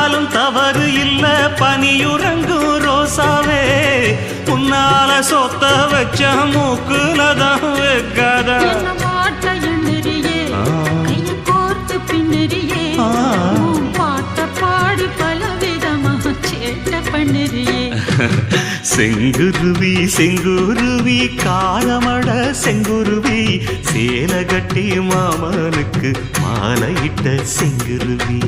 சொன்னாலும் தவறு இல்ல பனியுறங்கும் ரோசாவே உன்னால சொத்த வச்ச மூக்குலதான் வைக்காதா செங்குருவி செங்குருவி காலமட செங்குருவி சேல கட்டி மாமனுக்கு மாலையிட்ட செங்குருவி.